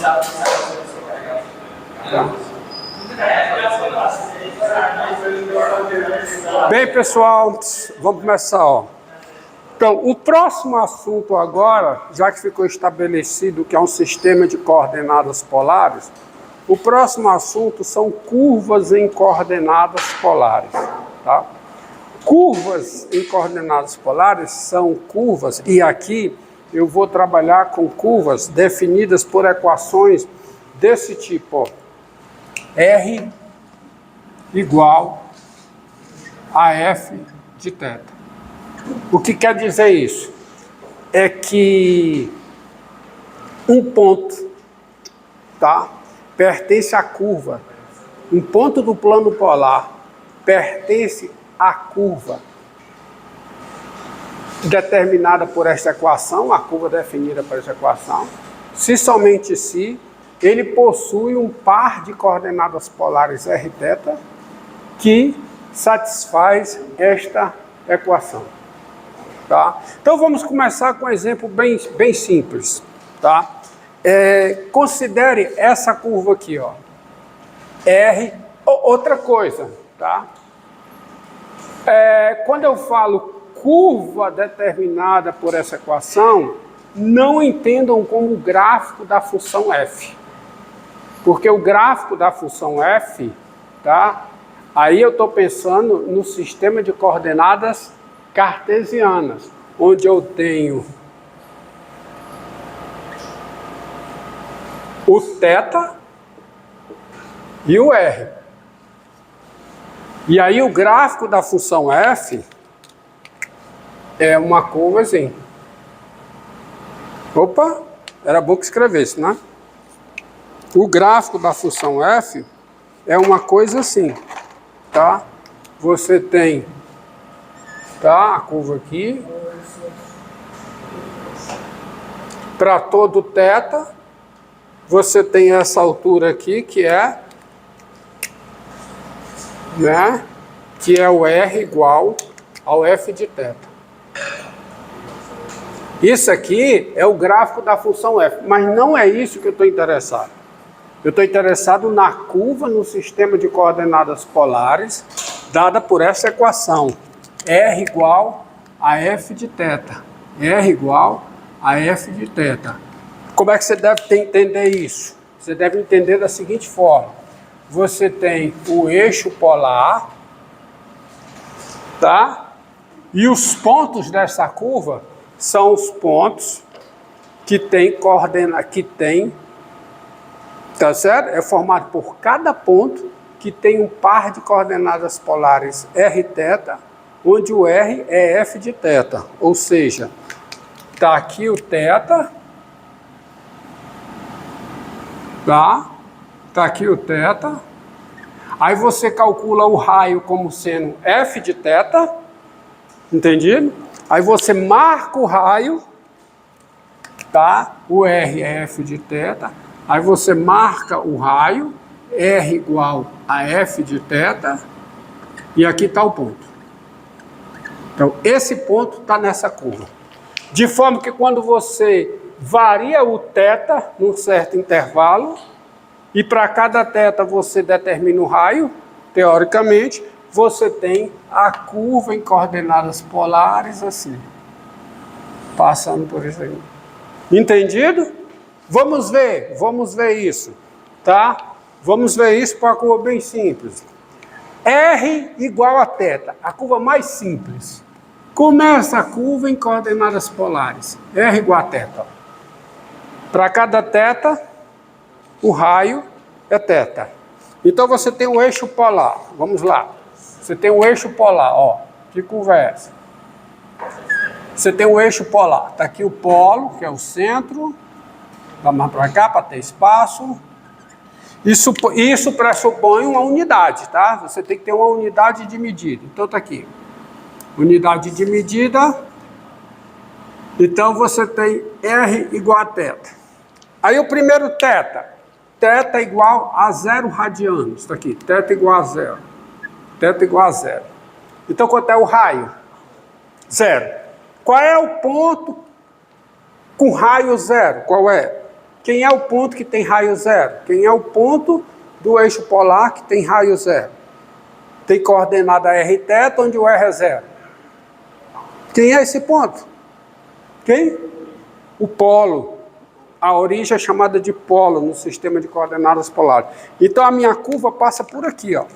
Tá. Bem, pessoal, vamos começar, ó. Então, o próximo assunto agora, já que ficou estabelecido que é um sistema de coordenadas polares, o próximo assunto são curvas em coordenadas polares, tá? Curvas em coordenadas polares são curvas, e aqui eu vou trabalhar com curvas definidas por equações desse tipo, ó. R igual a F de θ. O que quer dizer isso? É que um ponto, tá, pertence à curva. Um ponto do plano polar pertence à curva determinada por esta equação, a curva definida por esta equação, se somente se ele possui um par de coordenadas polares Rθ que satisfaz esta equação. Tá? Então vamos começar com um exemplo bem simples. Tá? Considere essa curva aqui, ó, R. Outra coisa, tá? Quando eu falo curva determinada por essa equação, não entendam como gráfico da função f. Porque o gráfico da função f, tá? Aí eu estou pensando no sistema de coordenadas cartesianas, onde eu tenho o θ e o r. E aí o gráfico da função f é uma curva assim. Opa, era bom que escrevesse, né? O gráfico da função f é uma coisa assim, tá? Você tem, tá, a curva aqui, para todo θ, você tem essa altura aqui, que é, né, que é o r igual ao f de θ. Isso aqui é o gráfico da função f, mas não é isso que eu estou interessado. Eu estou interessado na curva no sistema de coordenadas polares, dada por essa equação. R igual a f de θ. R igual a f de θ. Como é que você deve entender isso? Você deve entender da seguinte forma. Você tem o eixo polar, tá? E os pontos dessa curva são os pontos que tem tá certo? É formado por cada ponto que tem um par de coordenadas polares Rθ, onde o R é f de θ. Ou seja, tá aqui o θ, tá? Tá aqui o θ. Aí você calcula o raio como sendo f de θ, entendido? Aí você marca o raio, tá? O R é f de θ. Aí você marca o raio, R igual a f de θ, e aqui está o ponto. Então, esse ponto está nessa curva. De forma que quando você varia o θ num certo intervalo, e para cada θ você determina o raio, teoricamente, você tem a curva em coordenadas polares assim, passando por isso aí. Entendido? Vamos ver isso, tá? Vamos ver isso para uma curva bem simples. R igual a θ, a curva mais simples. Começa a curva em coordenadas polares. R igual a θ. Para cada θ, o raio é θ. Então você tem o eixo polar. Vamos lá. Você tem o eixo polar, ó. Que curva é essa? Você tem o eixo polar. Está aqui o polo, que é o centro. Vamos para cá para ter espaço. Isso pressupõe uma unidade, tá? Você tem que ter uma unidade de medida. Então está aqui. Unidade de medida. Então você tem R igual a θ. Aí o primeiro θ. Θ igual a 0 radianos. Está aqui. Θ igual a 0. Θ igual a 0. Então quanto é o raio? 0. Qual é o ponto com raio 0? Qual é? Quem é o ponto que tem raio zero? Quem é o ponto do eixo polar que tem raio zero? Tem coordenada r θ, onde o r é zero. Quem é esse ponto? Quem? O polo. A origem é chamada de polo no sistema de coordenadas polares. Então a minha curva passa por aqui, ó.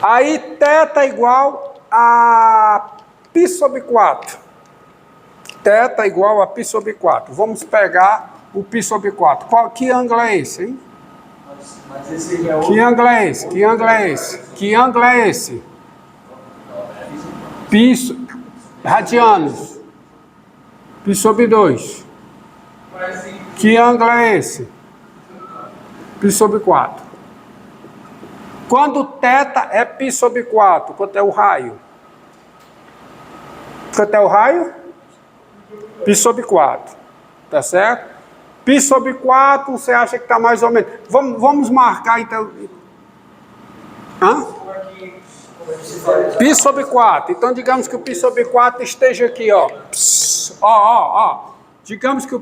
Aí θ é igual a π sobre 4. Θ é igual a π sobre 4. Vamos pegar o π sobre 4. Que ângulo é esse, hein? Que ângulo é esse? Que ângulo é esse? Que ângulo é esse? Π radianos. Π sobre 2. Que ângulo é esse? Π sobre 4. Quando θ é π sobre 4, quanto é o raio? Quanto é o raio? Π sobre 4. Tá certo? Π sobre 4, você acha que está mais ou menos... Vamos marcar, então... Hã? Π sobre 4. Então, digamos que o π sobre 4 esteja aqui, ó. Digamos que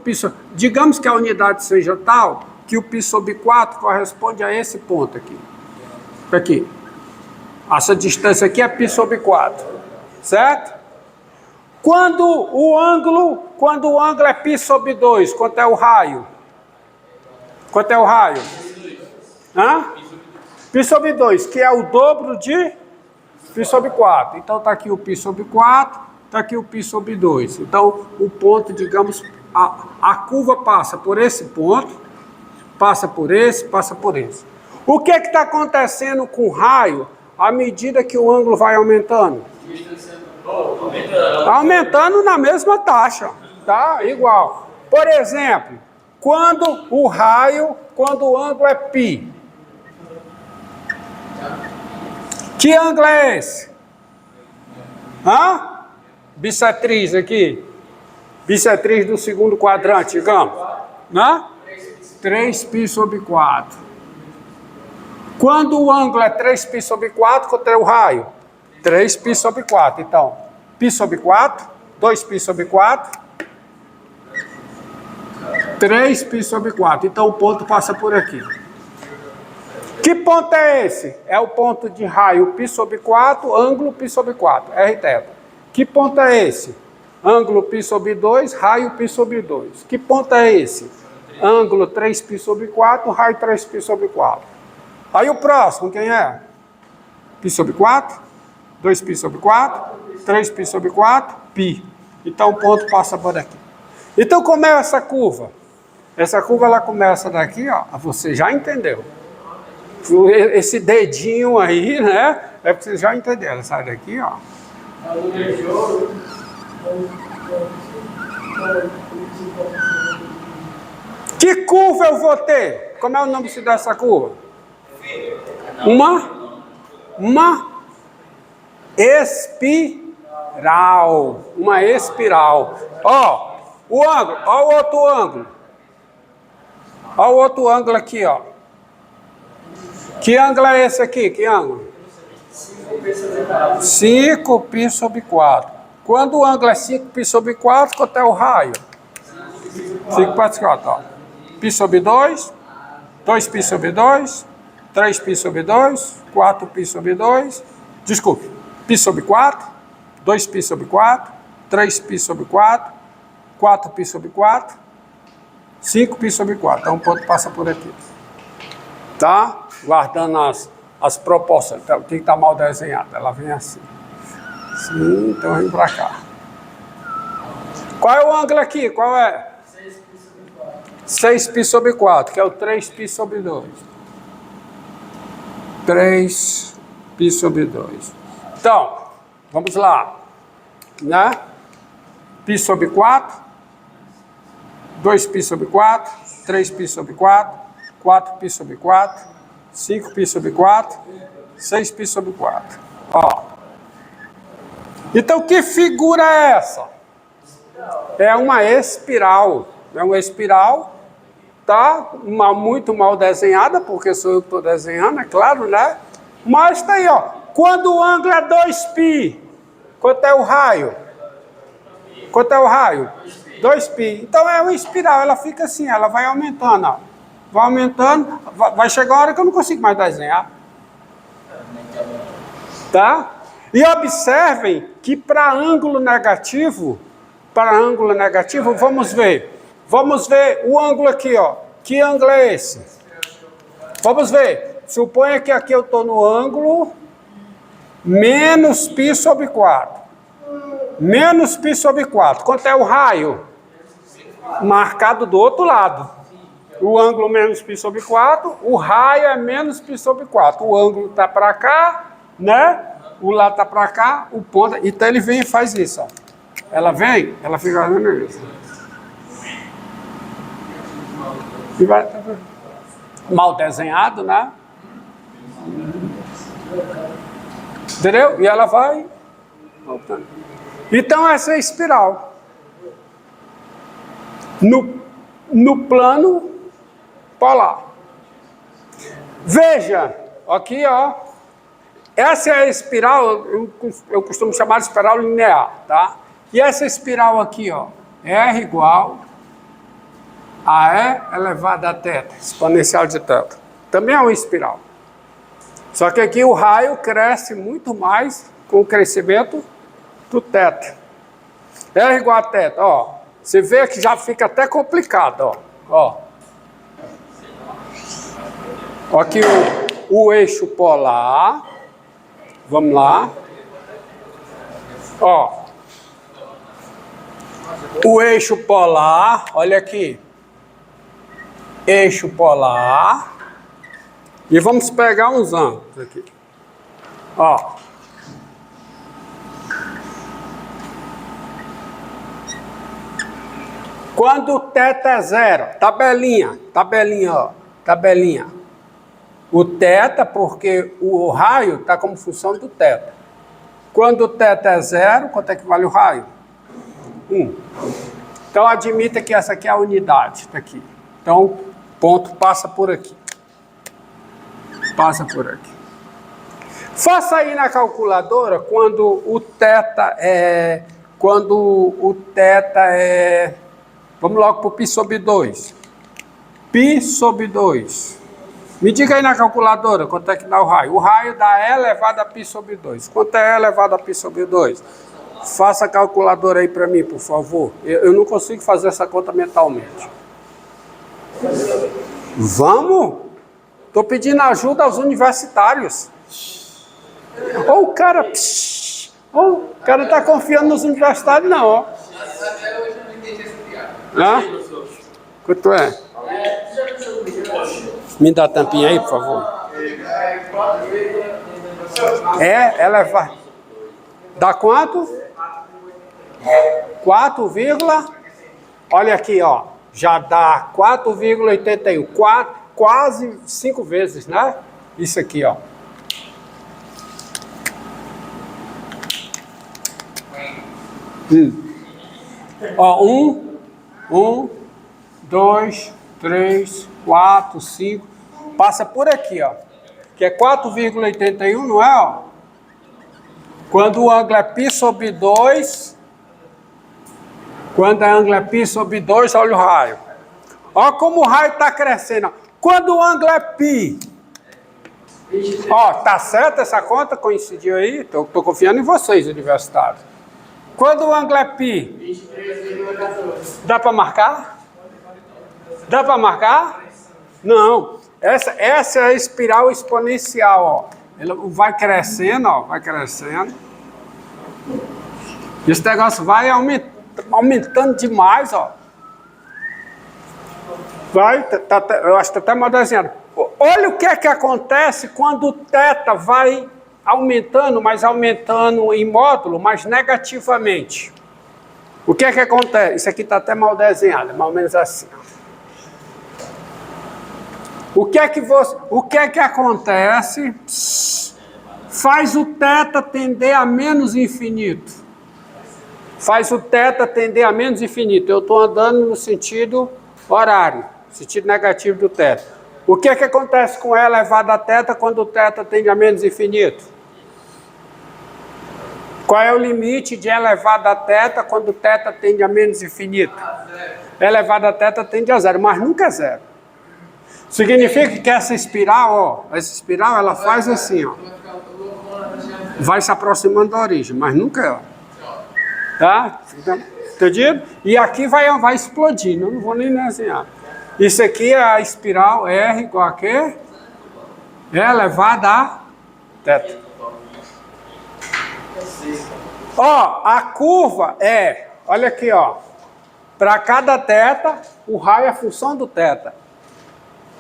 digamos que a unidade seja tal que o π sobre 4 corresponde a esse ponto aqui. Aqui. Essa distância aqui é π sobre 4. Certo? Quando o ângulo é π sobre 2, quanto é o raio? Quanto é o raio? Hã? π sobre 2, que é o dobro de π sobre 4. Então está aqui o π sobre 4, está aqui o π sobre 2. Então o ponto, digamos, a curva passa por esse ponto, passa por esse, passa por esse. O que está acontecendo com o raio à medida que o ângulo vai aumentando? Aumentando na mesma taxa, tá? Igual. Por exemplo, quando o ângulo é π. Que ângulo é esse? Hã? Bissetriz aqui. Bissetriz do segundo quadrante, digamos. Hã? 3π sobre 4. Quando o ângulo é 3π sobre 4, quanto é o raio? 3π sobre 4. Então, π sobre 4, 2π sobre 4, 3π sobre 4. Então, o ponto passa por aqui. Que ponto é esse? É o ponto de raio π sobre 4, ângulo π sobre 4, r θ. Que ponto é esse? Ângulo π sobre 2, raio π sobre 2. Que ponto é esse? Ângulo 3π sobre 4, raio 3π sobre 4. Aí o próximo, quem é? π sobre 4, 2π sobre 4, 3π sobre 4, π. Então o ponto passa por aqui. Então como é essa curva? Essa curva ela começa daqui, ó. Você já entendeu. Esse dedinho aí, né? É porque vocês já entenderam. Ela sai daqui, ó. Que curva eu vou ter? Como é o nome dessa curva? Uma espiral. Uma espiral. Ó, o ângulo, ó o outro ângulo. Ó o outro ângulo aqui, ó. Que ângulo é esse aqui? Que ângulo? 5π sobre 4. Quando o ângulo é 5π sobre 4, quanto é o raio? 5π sobre 4, ó. π sobre 2, 2π sobre 2, 3π sobre 2, 4π sobre 2, desculpe, π sobre 4, 2π sobre 4, 3π sobre 4, 4π sobre 4, 5π sobre 4. Então o ponto passa por aqui. Tá? Guardando as proporções. Então, tem que estar mal desenhado. Ela vem assim. Sim, então vem para cá. Qual é o ângulo aqui? Qual é? 6π sobre 4, que é o 3π sobre 2. 3π sobre 2. Então, vamos lá. Né? π sobre 4, 2π sobre 4, 3π sobre 4, 4π sobre 4, 5π sobre 4, 6π sobre 4. Ó. Então, que figura é essa? É uma espiral. É uma espiral, tá? Muito mal desenhada, porque sou eu que estou desenhando, é claro, né? Mas tá aí, ó. Quando o ângulo é 2π, quanto é o raio? Quanto é o raio? 2π. Então é uma espiral, ela fica assim, ela vai aumentando, ó. Vai aumentando, vai chegar uma hora que eu não consigo mais desenhar. Tá? E observem que para ângulo negativo, vamos ver o ângulo aqui, ó. Que ângulo é esse? Vamos ver. Suponha que aqui eu estou no ângulo menos π sobre 4. Menos π sobre 4. Quanto é o raio? Marcado do outro lado. O ângulo menos π sobre 4, o raio é menos π sobre 4. O ângulo está para cá, né? O lado está para cá, o ponto... Então ele vem e faz isso, ó. Ela vem, ela fica fazendo isso. E vai... Mal desenhado, né? Entendeu? E ela vai voltando. Então essa é a espiral. No plano polar. Veja, aqui, ó. Essa é a espiral, eu costumo chamar de espiral linear, tá? E essa espiral aqui, ó, R igual a E elevado a θ, exponencial de θ. Também é uma espiral. Só que aqui o raio cresce muito mais com o crescimento do θ. R igual a θ, ó. Você vê que já fica até complicado, ó. Aqui o eixo polar. Vamos lá. Ó. O eixo polar, olha aqui. Eixo polar. E vamos pegar uns ângulos aqui. Ó. Quando o θ é 0, tabelinha, ó, tabelinha. O θ, porque o raio está como função do θ. Quando o θ é 0, quanto é que vale o raio? 1. Então admita que essa aqui é a unidade, tá aqui. Então, o ponto passa por aqui. Passa por aqui. Faça aí na calculadora quando o θ é... Vamos logo para o π sobre 2. π sobre 2. Me diga aí na calculadora quanto é que dá o raio. O raio dá E elevado a π sobre 2. Quanto é E elevado a π sobre 2? Faça a calculadora aí para mim, por favor. Eu não consigo fazer essa conta mentalmente. Vamos? Estou pedindo ajuda aos universitários. Ou o cara... o cara está confiando nos universitários, não, ó. Hã? Quanto é? Me dá a tampinha aí, por favor. Ela vai... Dá quanto? 4, olha aqui, ó. Já dá 4,81. Quase 5 vezes, né? Isso aqui, ó. Ó, 1, 2, 3, 4, 5. Passa por aqui, ó. Que é 4,81, não é, ó? Quando o ângulo é π sobre 2, quando o ângulo é π sobre 2, olha o raio. Olha como o raio está crescendo. Quando o ângulo é π, ó, tá certo essa conta? Coincidiu aí? Tô confiando em vocês, universitários. Quando o ângulo é π, dá para marcar? Dá para marcar? Não. Essa é a espiral exponencial, ó. Ela vai crescendo, ó, vai crescendo. Esse negócio vai aumentando demais, ó. Vai, eu acho que está até mal desenhado. Olha o que é que acontece quando o θ vai aumentando, mas aumentando em módulo, mas negativamente. O que é que acontece? Isso aqui está até mal desenhado, mais ou menos assim. O que é que acontece? Faz o θ tender a menos infinito. Faz o θ tender a menos infinito. Eu estou andando no sentido horário, sentido negativo do θ. O que é que acontece com E elevado a θ quando o θ tende a menos infinito? Qual é o limite de elevado a θ quando θ tende a menos infinito? Elevado a θ tende a zero, mas nunca é zero. Significa que essa espiral, ó, essa espiral ela faz assim, ó. Vai se aproximando da origem, mas nunca é, ó. Tá? Entendido? E aqui vai explodindo, eu não vou nem desenhar. Isso aqui é a espiral R igual a quê? É elevada a θ. Ó, a curva é, olha aqui, ó. Para cada θ, o raio é função do θ.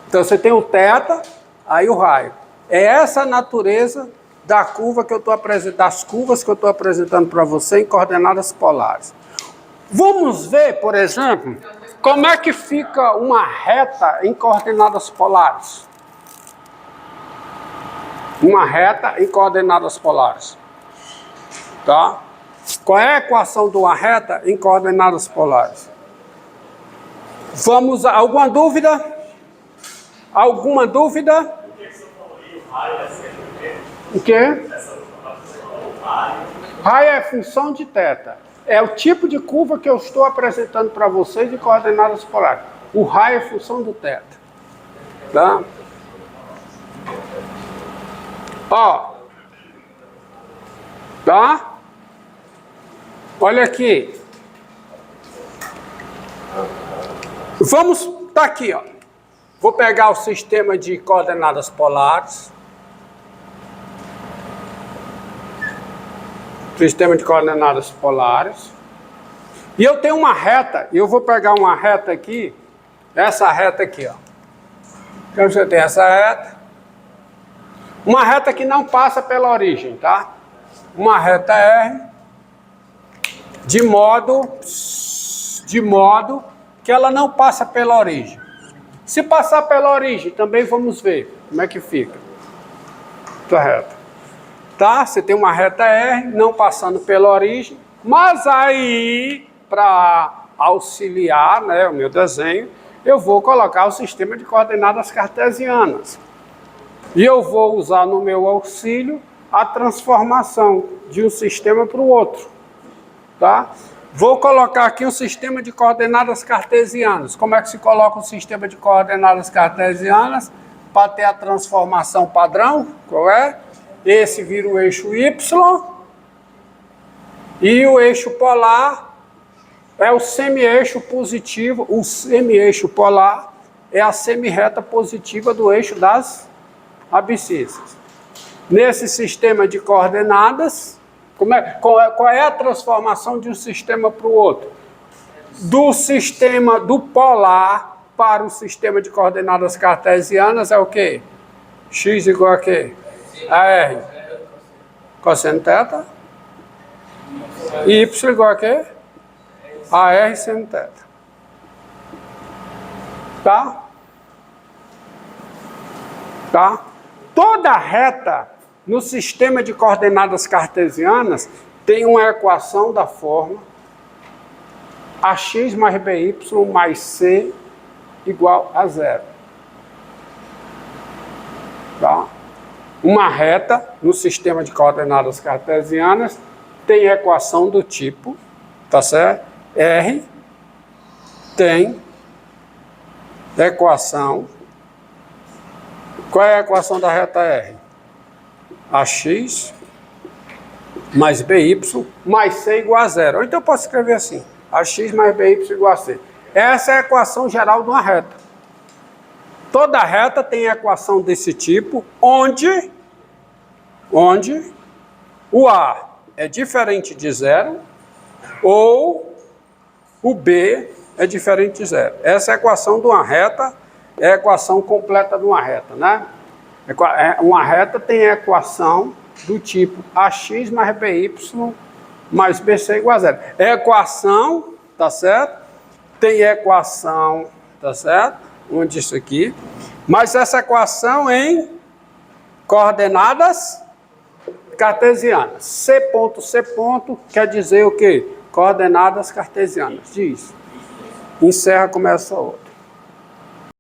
Então você tem o θ, aí o raio. É essa a natureza da curva que eu estou apresentando, das curvas que eu estou apresentando para você em coordenadas polares. Vamos ver, por exemplo, como é que fica uma reta em coordenadas polares. Uma reta em coordenadas polares. Tá? Qual é a equação de uma reta em coordenadas polares? Vamos a alguma dúvida? Alguma dúvida? O quê? Raio é função de θ. É o tipo de curva que eu estou apresentando para vocês de coordenadas polares. O raio é função do θ. Tá? Ó. Tá? Olha aqui. Vamos, tá aqui, ó. Vou pegar o sistema de coordenadas polares. Sistema de coordenadas polares. E eu tenho uma reta, e eu vou pegar uma reta aqui, essa reta aqui, ó. Então você tem essa reta. Uma reta que não passa pela origem, tá? Uma reta R, de modo que ela não passa pela origem. Se passar pela origem, também vamos ver como é que fica. Essa reta. Tá? Você tem uma reta R, não passando pela origem, mas aí, para auxiliar, né, o meu desenho, eu vou colocar o sistema de coordenadas cartesianas. E eu vou usar no meu auxílio a transformação de um sistema para o outro. Tá? Vou colocar aqui um sistema de coordenadas cartesianas. Como é que se coloca um sistema de coordenadas cartesianas? Para ter a transformação padrão, qual é? Esse vira o eixo Y e o eixo polar é o semi-eixo positivo. O semi-eixo polar é a semi-reta positiva do eixo das abscissas. Nesse sistema de coordenadas, qual é a transformação de um sistema para o outro? Do sistema do polar para o sistema de coordenadas cartesianas é o quê? X igual a quê? A R. Cosseno θ. E Y igual a quê? A R seno θ. Tá? Tá? Toda reta no sistema de coordenadas cartesianas tem uma equação da forma ax mais by mais c igual a zero. Tá? Uma reta no sistema de coordenadas cartesianas tem equação do tipo, tá certo? R tem equação. Qual é a equação da reta R? Ax mais by mais c igual a zero. Ou então eu posso escrever assim, ax mais by igual a c. Essa é a equação geral de uma reta. Toda reta tem equação desse tipo, onde o A é diferente de zero ou o B é diferente de zero. Essa é a equação de uma reta, é a equação completa de uma reta, né? Uma reta tem a equação do tipo ax mais by mais bc igual a zero. É equação, tá certo? Tem equação, tá certo? Onde isso aqui? Mas essa equação em coordenadas cartesianas. C ponto quer dizer o quê? Coordenadas cartesianas. Diz. Encerra, começa outra.